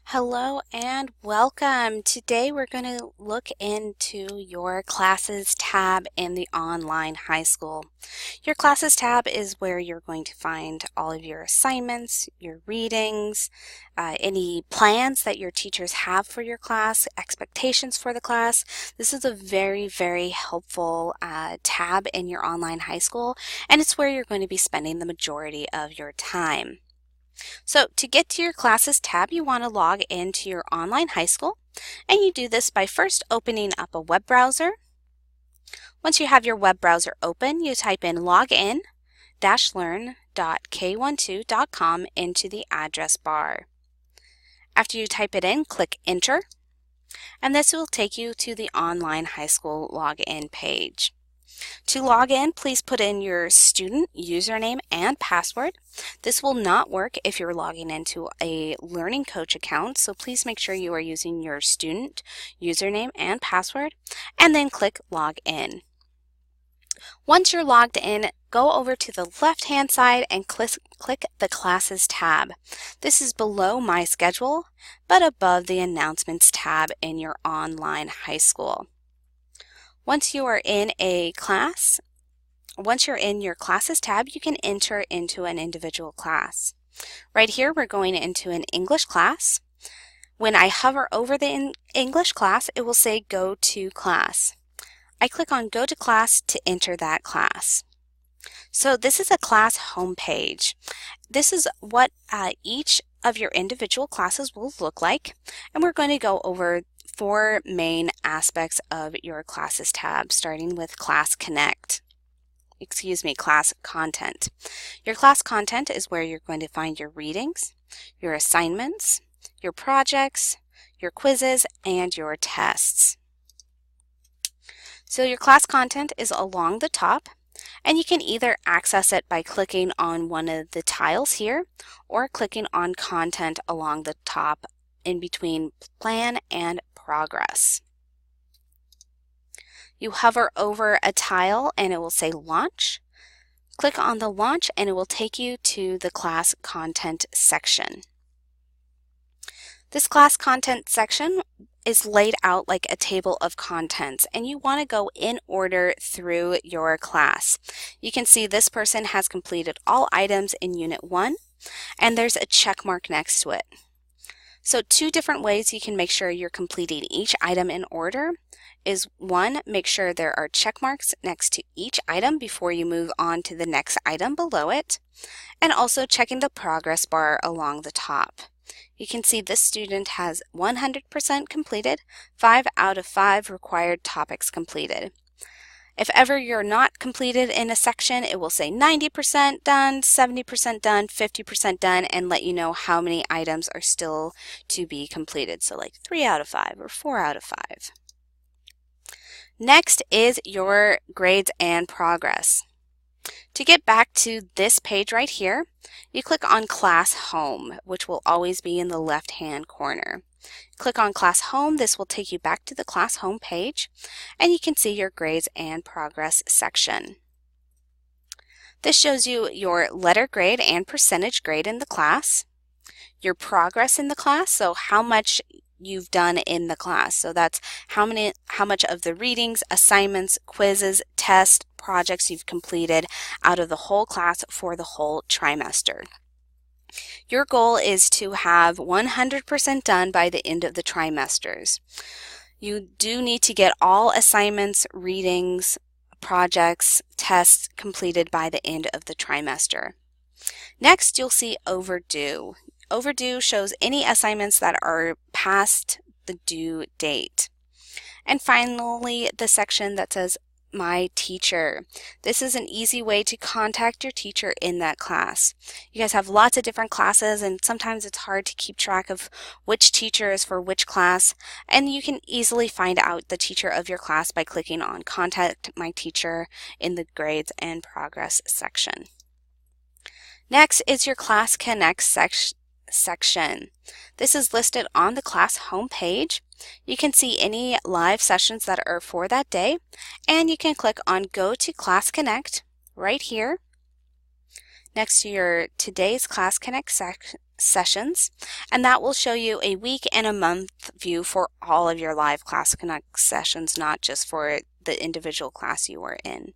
Hello and welcome. Today we're going to look into your Classes tab in the online high school. Your Classes tab is where you're going to find all of your assignments, your readings, any plans that your teachers have for your class, expectations for the class. This is a very helpful tab in your online high school, and it's where you're going to be spending the majority of your time. So to get to your Classes tab, you want to log into your online high school, and you do this by first opening up a web browser. Once you have your web browser open, you type in login-learn.k12.com into the address bar. After you type it in, click Enter, and this will take you to the online high school login page. To log in, please put in your student username and password. This will not work if you're logging into a Learning Coach account, so please make sure you are using your student username and password, and then click Log In. Once you're logged in, go over to the left-hand side and click the Classes tab. This is below My Schedule, but above the Announcements tab in your online high school. Once you are in your Classes tab, you can enter into an individual class. Right here, we're going into an English class. When I hover over the English class, it will say Go to Class. I click on Go to Class to enter that class. So this is a class homepage. This is what each of your individual classes will look like, and we're going to go over four main aspects of your Classes tab, starting with Class Content. Your class content is where you're going to find your readings, your assignments, your projects, your quizzes, and your tests. So your class content is along the top, and you can either access it by clicking on one of the tiles here or clicking on Content along the top in between Plan and Progress. You hover over a tile and it will say Launch. Click on the Launch and it will take you to the Class Content section. This Class Content section is laid out like a table of contents, and you want to go in order through your class. You can see this person has completed all items in Unit 1, and there's a check mark next to it. So two different ways you can make sure you're completing each item in order is one, make sure there are check marks next to each item before you move on to the next item below it, and also checking the progress bar along the top. You can see this student has 100% completed, 5 out of 5 required topics completed. If ever you're not completed in a section, it will say 90% done, 70% done, 50% done, and let you know how many items are still to be completed. So like 3 out of 5 or 4 out of 5. Next is your grades and progress. To get back to this page right here, you click on Class Home, which will always be in the left-hand corner. Click on Class Home. This will take you back to the Class Home page, and you can see your grades and progress section. This shows you your letter grade and percentage grade in the class, your progress in the class, so how much you've done in the class. So that's how much of the readings, assignments, quizzes, tests, projects you've completed out of the whole class for the whole trimester. Your goal is to have 100% done by the end of the trimesters. You do need to get all assignments, readings, projects, tests completed by the end of the trimester. Next, you'll see Overdue. Overdue shows any assignments that are past the due date. And finally, the section that says My Teacher. This is an easy way to contact your teacher in that class. You guys have lots of different classes, and sometimes it's hard to keep track of which teacher is for which class, and you can easily find out the teacher of your class by clicking on Contact My Teacher in the Grades and Progress section. Next is your Class Connect section. This is listed on the class homepage. You can see any live sessions that are for that day, and you can click on Go to Class Connect right here next to your Today's Class Connect sessions, and that will show you a week and a month view for all of your live Class Connect sessions, not just for the individual class you are in.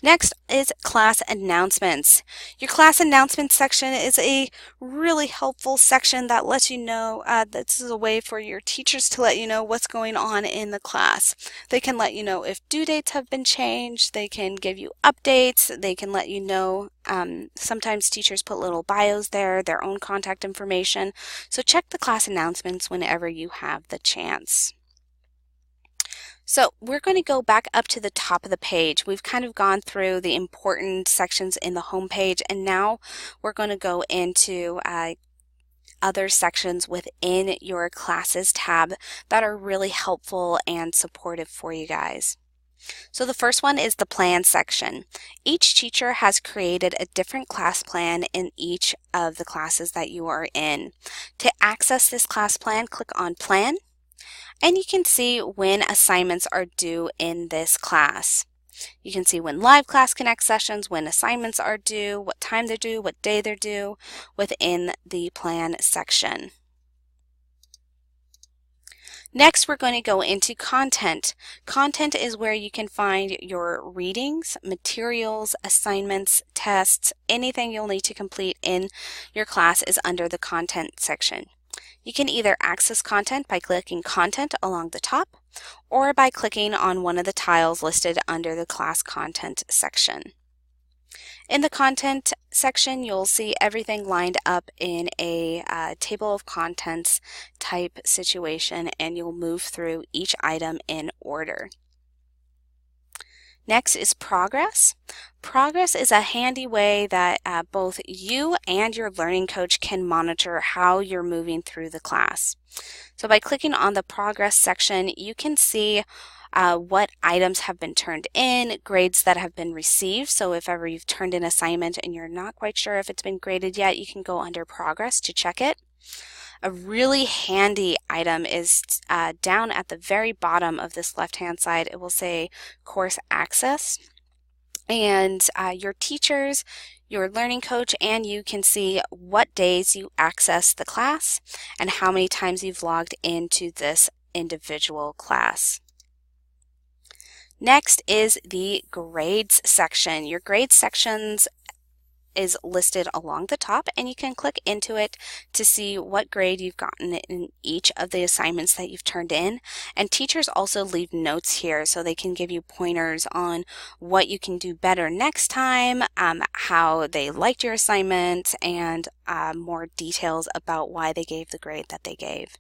Next is class announcements. Your class announcements section is a really helpful section that lets you know, this is a way for your teachers to let you know what's going on in the class. They can let you know if due dates have been changed, they can give you updates, they can let you know, sometimes teachers put little bios there, their own contact information, so check the class announcements whenever you have the chance. So we're going to go back up to the top of the page. We've kind of gone through the important sections in the home page, and now we're going to go into other sections within your classes tab that are really helpful and supportive for you guys. So the first one is the plan section. Each teacher has created a different class plan in each of the classes that you are in. To access this class plan, click on Plan, and you can see when assignments are due in this class. You can see when live Class Connect sessions, when assignments are due, what time they're due, what day they're due within the plan section. Next, we're going to go into content. Content is where you can find your readings, materials, assignments, tests, anything you'll need to complete in your class is under the content section. You can either access content by clicking Content along the top or by clicking on one of the tiles listed under the Class Content section. In the Content section, you'll see everything lined up in a table of contents type situation, and you'll move through each item in order. Next is Progress. Progress is a handy way that both you and your learning coach can monitor how you're moving through the class. So by clicking on the Progress section, you can see what items have been turned in, grades that have been received. So if ever you've turned in an assignment and you're not quite sure if it's been graded yet, you can go under Progress to check it. A really handy item is down at the very bottom of this left-hand side. It will say Course Access, and your teachers, your learning coach, and you can see what days you access the class and how many times you've logged into this individual class. Next is the Grades section. Your Grades sections is listed along the top, and you can click into it to see what grade you've gotten in each of the assignments that you've turned in. And teachers also leave notes here so they can give you pointers on what you can do better next time, how they liked your assignment, and more details about why they gave the grade that they gave.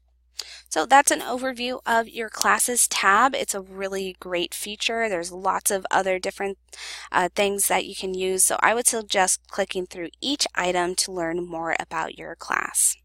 So that's an overview of your classes tab. It's a really great feature. There's lots of other different things that you can use. So I would suggest clicking through each item to learn more about your class.